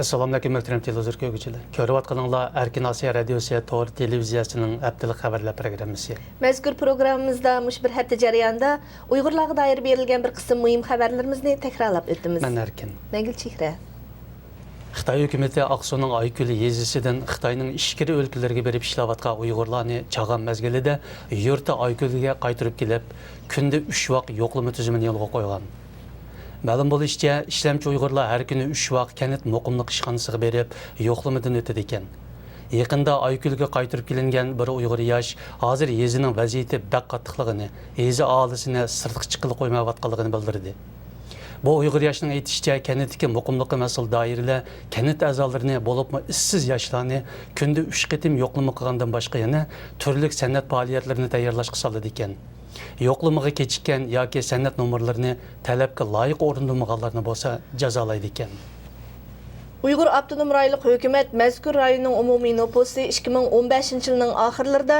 Assalamu alaykum muhtaram televizor ko'ruvchilar. Ko'rayotganinglar Erkin Osiyo radiosi to'g'ri televiziyasining haftalik xabarlar programmasi. Mazkur programmamizda mush bir hafta jarayonida Uyg'urlarga doir berilgan bir qism muhim xabarlarimizni takrorlab o'tamiz. Men Erkin. Mengil Chehra. Xitoy hukumatı Aqsuning Aykuli yezisidan Xitoyning ishkiri o'lkalarga berib ishlayotgan Uyg'urlarni chag'an mezgilida yurti Aykuliga qaytarib kelib, kunda 3 vaqt yo'qlama tizimini yo'lga qo'ygan. Ma'lum bo'lishicha, ishlamchi Uyg'urlar har kuni 3 vaqt kanit muqimlik ishxonasiga berib, yo'qlamadan o'tadi ekan. Yaqinda Aykulga qaytarib kelingan bir Uyg'ur yosh hozir yezining vaziyati baq qattiqligini, yezi olisini sirtqa chiqilib qo'ymayotganligini bildirdi. Bu Uyg'ur yoshining aytishicha, kanitdagi muqimlikqa mas'ul doiralar kanit a'zolarini bo'libmi ishsiz yoshlarni kunda 3 qatim yo'qlama qilgandan boshqa yana turli san'at faoliyatlarini tayyorlashga soladi ekan. Yo'qlamaga kechikkan yoki san'at nomerlarini talabga loyiq o'rindamaganlarni bo'lsa jazolaydi ekan. Uyghur Abdunum rayonluq hukumat mazkur rayonning umumiy nufusi 2015-yilning oxirlarida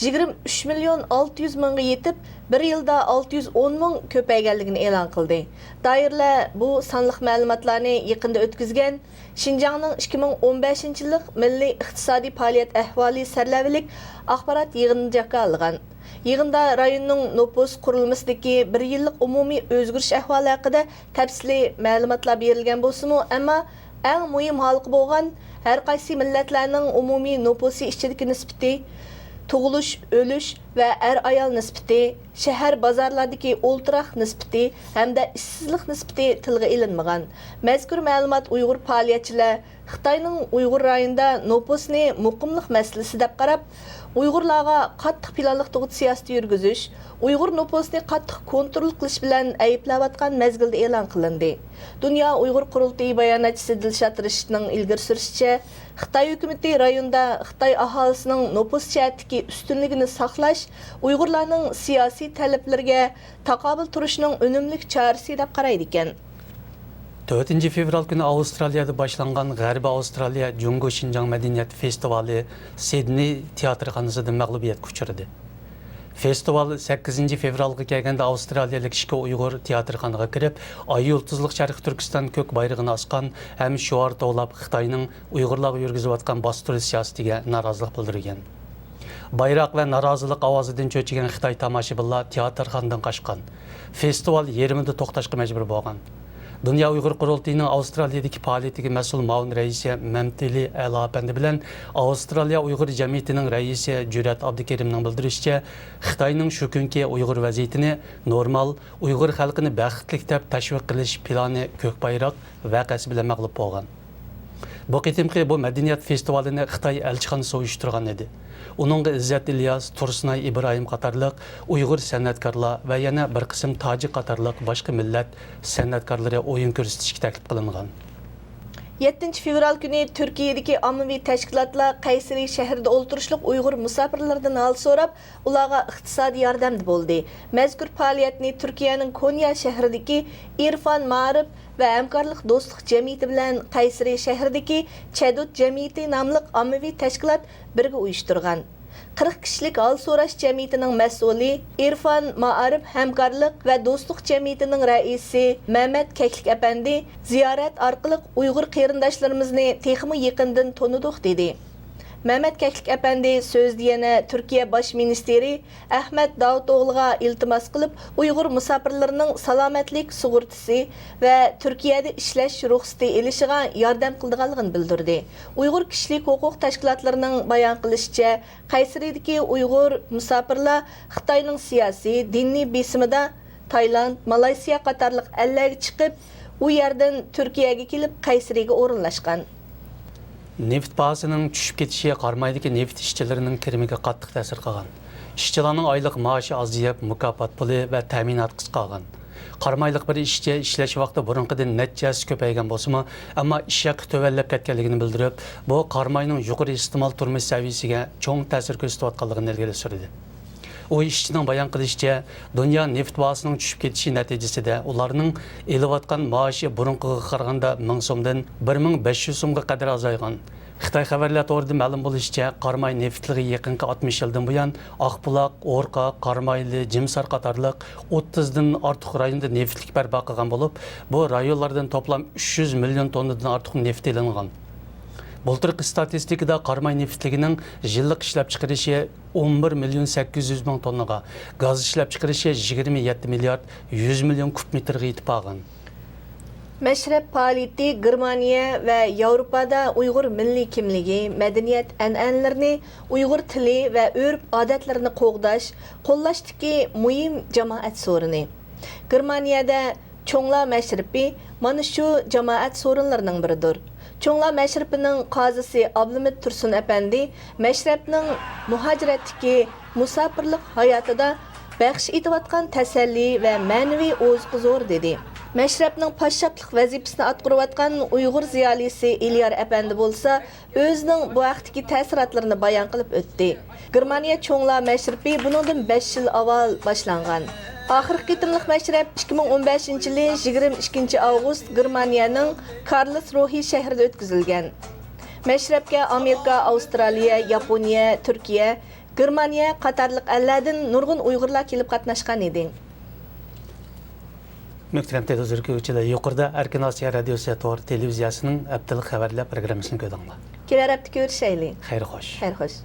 23 million 600 mingga yetib, bir yilda 610 ming ko'payganligini e'lon qildi. Doirlar bu sonliq ma'lumotlarni yaqinda o'tkazgan Xinjiangning 2015-yillik milliy iqtisodiy faoliyat ahvoli sarlavhalik axborot yig'iniga olgan. Yig'inda rayonning nüfus qurilmasidagi 1 yillik umumiy o'zgarish ahvoli haqida tafsiliy ma'lumotlar berilgan bo'lsa-mu, ammo eng muhim halqı bo'lgan har qaysi millatlarning umumiy nüfusi ichidagi nisbati, tug'ilish, o'lish va ayol nisbati, shahar bozorlardagi o'ltiraq nisbati hamda ishsizlik nisbati tilga ilinmagan. Mazkur ma'lumot Uyg'ur faoliyatchilar Xitoyning Uyg'ur rayonida nüfusni muqimlik masalasi deb qarab, Uyg'urlarga qattiq planliq tug'ut siyosati yurgizish, Uyg'ur nüfusini qattiq kontrol qilish bilan ayblayotgan mezgilda e'lon qilindi. Dunyo Uyg'ur qurultiyi bayonotchisi Dilshod Rishidning ilgari surishicha, Xitoy hukumati rayonda Xitoy aholisining nüfus jihatdagi ustunligini saqlash, Uyg'urlarning siyosiy talablariga taqobil turishning unumli chorasi deb qaraydi ekan. 4 fevral günü Avustraliyada başlanğan G'arbiy Avstraliya Jungo Xinjiang Madaniyat Festivali Sydney teatrxonasida mag'lubiyatga uchradi. Festival 8 fevralga kelganda Avstraliyalik ishki Uyg'ur teatrxonaga kirib, Ay yulduzliq Sharq Turkiston ko'k bayrog'ini osgan ham shuar to'lab Xitoyning Uyg'urlarga yurgizayotgan bostirish siyosatiga norozilik bildirgan. Bayroq va norozilik ovozidan cho'chigan Xitoy tomoshabinlar teatrxonadan qochgan. Festival yerimida to'xtashga majbur bo'lgan. Dünya Uyghur Qurultiyining Avstraliyadagi faoliyatiga mas'ul muavin raisi Mamtili Alapandi bilan Avstraliya Uyg'ur jamiyatining raisi Jurat Abdukarimning bildirishicha, Xitoyning shu kungi Uyg'ur vaziyatini normal Uyg'ur xalqini baxtli deb tashviq qilish plani ko'k bayroq voqeasi bilan mag'lub bo'lgan. Bu qitimqi bu madaniyat festivalini Xitoy elchixonasi uyushtirgan edi. Uningga Izzat İlyas, Tursunay İbrahim qatorliq Uyg'ur san'atkorlar va yana bir qism tojik qatorliq boshqa millat san'atkorlari o'yin ko'rsatishga taklif qilingan. 7 fevral günü Türkiye'deki ammaviy tashkilotlar Qaysari shahrida o'ltirishliq Uyg'ur musofirlardan hol so'rab, ularga iqtisodiy yordam bo'ldi. Mazkur faoliyatni Turkiyaning Konya shahridagi Irfan Ma'rif va hamkorlik do'stlik jamiyati bilan Qaysari shahridagi Chadut jamiyati nomli ammaviy tashkilot birga uyushtirgan. 40 kishilik hol so'rash jamiyatining mas'uli Irfan Ma'arif hamkorlik va do'stlik jamiyatining raisi Mehmet Keklik apandi ziyorat orqali Uyg'ur qarindoshlarimizni texmi yaqindan tonidik dedi. Mehmet Keklik apandi so'zda yana Turkiya bosh ministri Ahmet Davutoğlu'ga iltimos qilib, Uyg'ur musofirlarining salomatlik sug'urtasi va Turkiyada ishlash ruxsati elishiga yordam qilganligini bildirdi. Uyg'ur kishilik huquq tashkilotlarining bayon qilishicha, Qaysaridagi Uyg'ur musofirlar Xitoyning siyosiy, diniy besimida Tayland, Malayziya qatorliq ellarga chiqib, u yerdan Turkiyaga kelib Qaysariga o'rinlashgan. Neft bahasının tushib ketishi qarmaydagi neft ishchilarining kirimiga qattiq ta'sir qilgan. Ishchilarning oylik maoshi ozayib, mukofot puli va ta'minot qisqargan. Qarmaylik bir ishchi ishlash vaqti burunqidan nechasi ko'paygan bo'lsa-mu, ammo ish haqi tuvallab ketganligini bildirib, bu qarmayning yuqori iste'mol turmush saviyasiga cho'ng ta'sir ko'rsatayotganligini ilgari surdi. O ishchining bayon qilishicha, dunyo neft bahosining tushib ketishi natijasida ularning elayotgan maoshi burunqiga qaraganda 1000 so'mdan 1500 so'mga qadar azaygan. Xitoy xabarlar to'g'rida ma'lum bo'lishicha, Qarmay neftligi yaqinqi 60 yildan buyon Oqbuloq, O'rqa, Qarmayli, Jimsar qatorliq 30 dan ortiq rayonda neftlik barpo qilgan bo'lib, bu rayonlardan toplam 300 million tonnadan ortiq neft ilingan. Bulturqi statistikada Qarmay neftligining yillik ishlab chiqarishi 11 million 800 ming tonnaga, gaz ishlab chiqarishi 27 milliard 100 million kub metrga yetib olgan. Мәшрәп фәалияте Германия ва Европада уйгыр милли кимлиги, мәдәният әнъәнәләрне, уйгыр теле ва үрп-гадәтләрне кугдаш, коллаштагы мөһим җәмәгать сорыны. Германиядә Чоңла мәшрәпе мана шу җәмәгать сорынларының беридер. Чоңла мәшрәпенең казысы Абдулмит Турсун әпәнди мәшрәпнең мухаҗираттагы мусафирлык хаятында бәхш итеп аткан тәсәлли ва мәнви озгы зор dedi. Мәшрәпнең пашшаплык вазифасını атқарып аткан уйгыр зиялисе Илияр әпәнди булса, өзенең бу вакыттагы тәсиратларын баян кылып өтте. Германия Чоңла мәшрәпе buningdan 5 yil avval башланган. Ахыркы кытымлык мәшрәп 2015 елы 22 август Германияның Карлсруhe шәһәрендә үткәрелгән. Мәшрәпкә Америка, Австралия, Япония, Төркия, Германия катарлык әлләрдән нургын уйгырлар килеп катнашкан иде. Möhtərəm televizor görüşçülər, yuqorida Erkin Asiya Radiosu Tor televiziyasının həftəlik xəbərlər proqramını gördüңlər. Kelər həftə görüşəylik. Xeyir xoş. Xeyir xoş.